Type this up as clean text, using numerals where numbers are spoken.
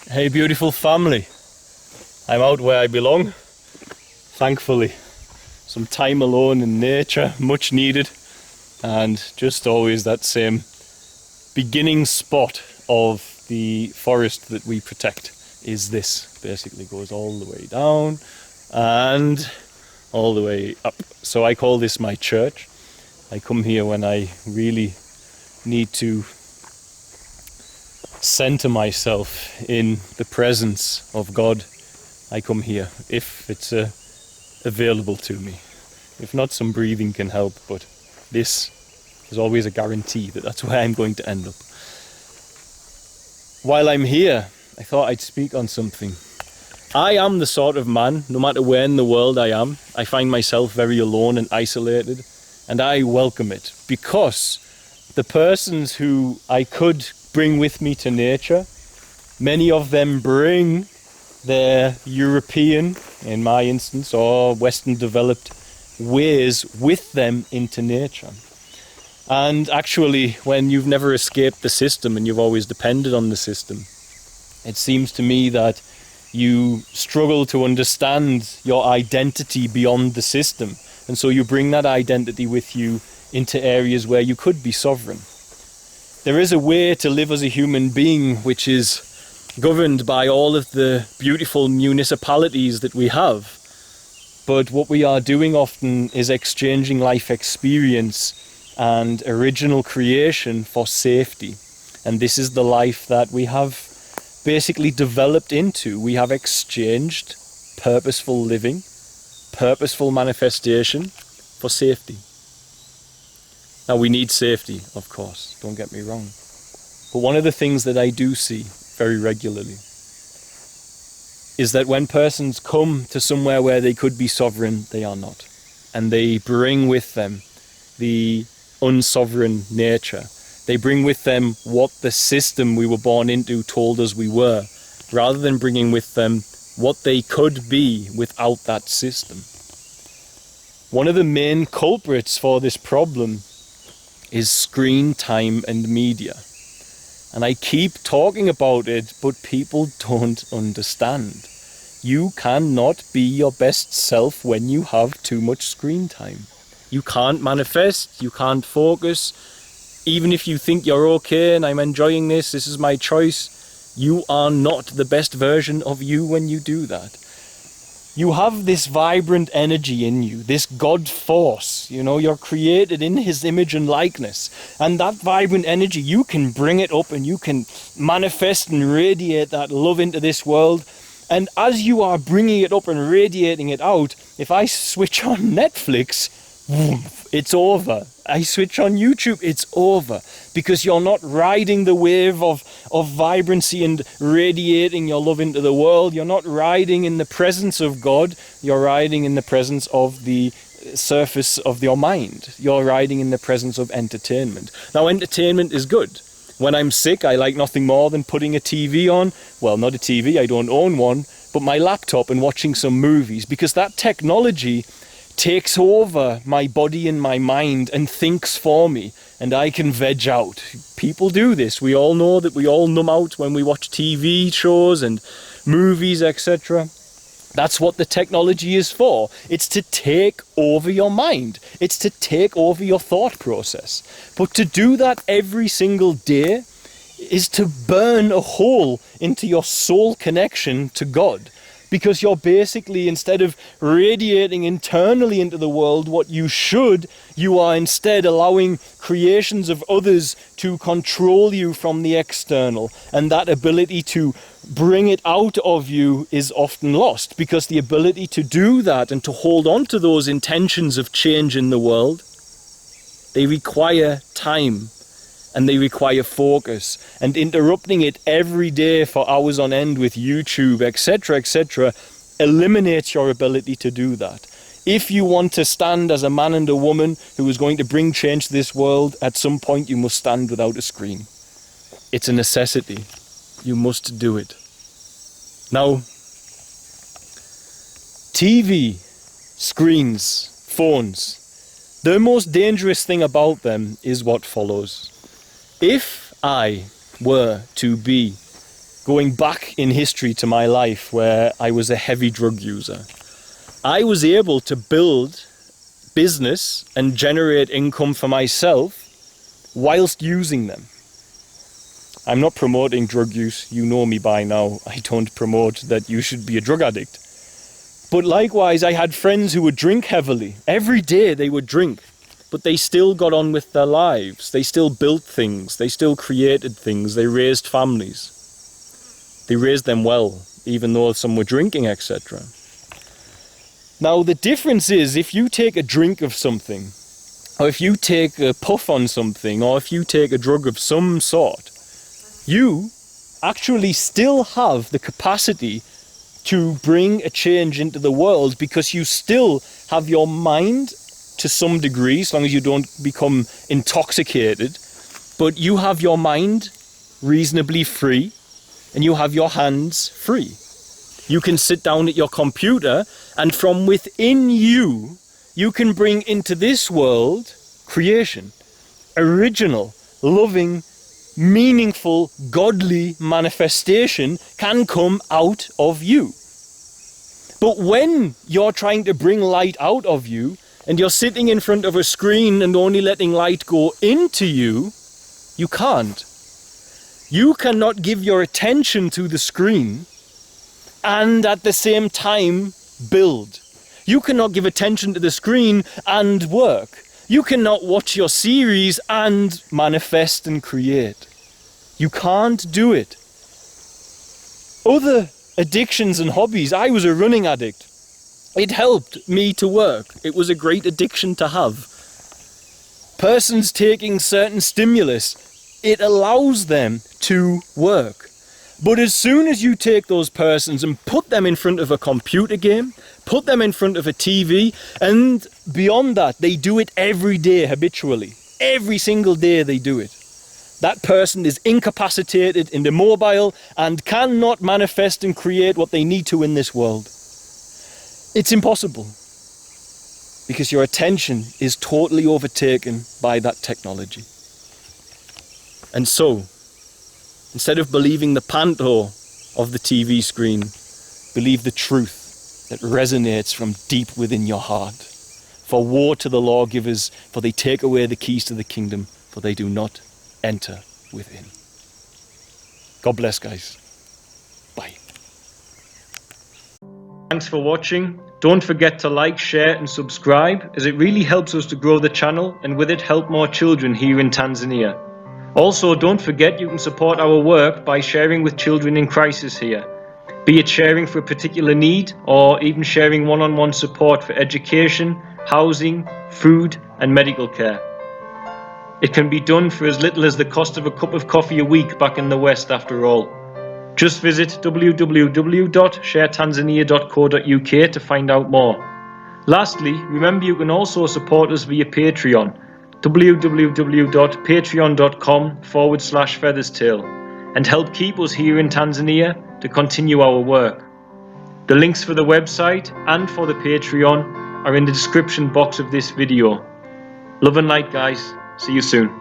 Hey beautiful family, I'm out where I belong, thankfully. Some time alone in nature, much needed, and just always that same beginning spot of the forest that we protect is this. Basically goes all the way down and all the way up. So I call this my church. I come here when I really need to center myself in the presence of God. I come here if it's available to me. If not, some breathing can help, but this is always a guarantee that that's where I'm going to end up. While I'm here, I thought I'd speak on something. I am the sort of man, no matter where in the world I am, I find myself very alone and isolated, and I welcome it, because the persons who I could bring with me to nature, many of them bring their European, in my instance, or Western developed ways with them into nature. And actually, when you've never escaped the system and you've always depended on the system, it seems to me that you struggle to understand your identity beyond the system. And so you bring that identity with you into areas where you could be sovereign. There is a way to live as a human being which is governed by all of the beautiful municipalities that we have. But what we are doing often is exchanging life experience and original creation for safety. And this is the life that we have basically developed into. We have exchanged purposeful living, purposeful manifestation for safety. Now, we need safety, of course, don't get me wrong. But one of the things that I do see very regularly is that when persons come to somewhere where they could be sovereign, they are not. And they bring with them the unsovereign nature. They bring with them what the system we were born into told us we were, rather than bringing with them what they could be without that system. One of the main culprits for this problem is screen time and media. And I keep talking about it, but people don't understand. You cannot be your best self when you have too much screen time. You can't manifest, you can't focus. Even if you think you're okay and I'm enjoying this is my choice, you are not the best version of you when you do that. You have this vibrant energy in you, this God force, you're created in His image and likeness. And that vibrant energy, you can bring it up and you can manifest and radiate that love into this world. And as you are bringing it up and radiating it out, if I switch on Netflix, it's over. I switch on YouTube, it's over. Because you're not riding the wave of vibrancy and radiating your love into the world. You're not riding in the presence of God. You're riding in the presence of the surface of your mind. You're riding in the presence of entertainment. Now, entertainment is good. When I'm sick, I like nothing more than putting a TV on. Well, not a TV, I don't own one, but my laptop and watching some movies. Because that technology takes over my body and my mind and thinks for me, and I can veg out. People do this. We all know that we all numb out when we watch TV shows and movies, etc. That's what the technology is for. It's to take over your mind. It's to take over your thought process. But to do that every single day is to burn a hole into your soul connection to God. Because you're basically, instead of radiating internally into the world what you should, you are instead allowing creations of others to control you from the external. And that ability to bring it out of you is often lost, because the ability to do that and to hold on to those intentions of change in the world, they require time. And they require focus, and interrupting it every day for hours on end with YouTube, etc., eliminates your ability to do that. If you want to stand as a man and a woman who is going to bring change to this world, at some point you must stand without a screen. It's a necessity. You must do it. Now, TV, screens, phones, the most dangerous thing about them is what follows. If I were to be going back in history to my life where I was a heavy drug user, I was able to build business and generate income for myself whilst using them. I'm not promoting drug use. You know me by now. I don't promote that you should be a drug addict. But likewise, I had friends who would drink heavily. Every day they would drink, but they still got on with their lives. They still built things. They still created things. They raised families. They raised them well, even though some were drinking, etc. Now, the difference is if you take a drink of something, or if you take a puff on something, or if you take a drug of some sort, you actually still have the capacity to bring a change into the world, because you still have your mind to some degree, as long as you don't become intoxicated, but you have your mind reasonably free and you have your hands free. You can sit down at your computer and from within you, you can bring into this world creation, original, loving, meaningful, godly manifestation can come out of you. But when you're trying to bring light out of you and you're sitting in front of a screen and only letting light go into you, you can't. You cannot give your attention to the screen and at the same time build. You cannot give attention to the screen and work. You cannot watch your series and manifest and create. You can't do it. Other addictions and hobbies. I was a running addict. It helped me to work. It was a great addiction to have. Persons taking certain stimulus, it allows them to work. But as soon as you take those persons and put them in front of a computer game, put them in front of a TV, and beyond that, they do it every day habitually. Every single day they do it. That person is incapacitated, immobile, and cannot manifest and create what they need to in this world. It's impossible, because your attention is totally overtaken by that technology. And so, instead of believing the panto of the TV screen, believe the truth that resonates from deep within your heart. For woe to the lawgivers, for they take away the keys to the kingdom, for they do not enter within. God bless, guys. Bye. Thanks for watching. Don't forget to like, share and subscribe, as it really helps us to grow the channel and with it help more children here in Tanzania. Also, don't forget you can support our work by sharing with children in crisis here, be it sharing for a particular need or even sharing one-on-one support for education, housing, food and medical care. It can be done for as little as the cost of a cup of coffee a week back in the West after all. Just visit www.sharetanzania.co.uk to find out more. Lastly, remember you can also support us via Patreon, www.patreon.com/featherstail, and help keep us here in Tanzania to continue our work. The links for the website and for the Patreon are in the description box of this video. Love and light, guys. See you soon.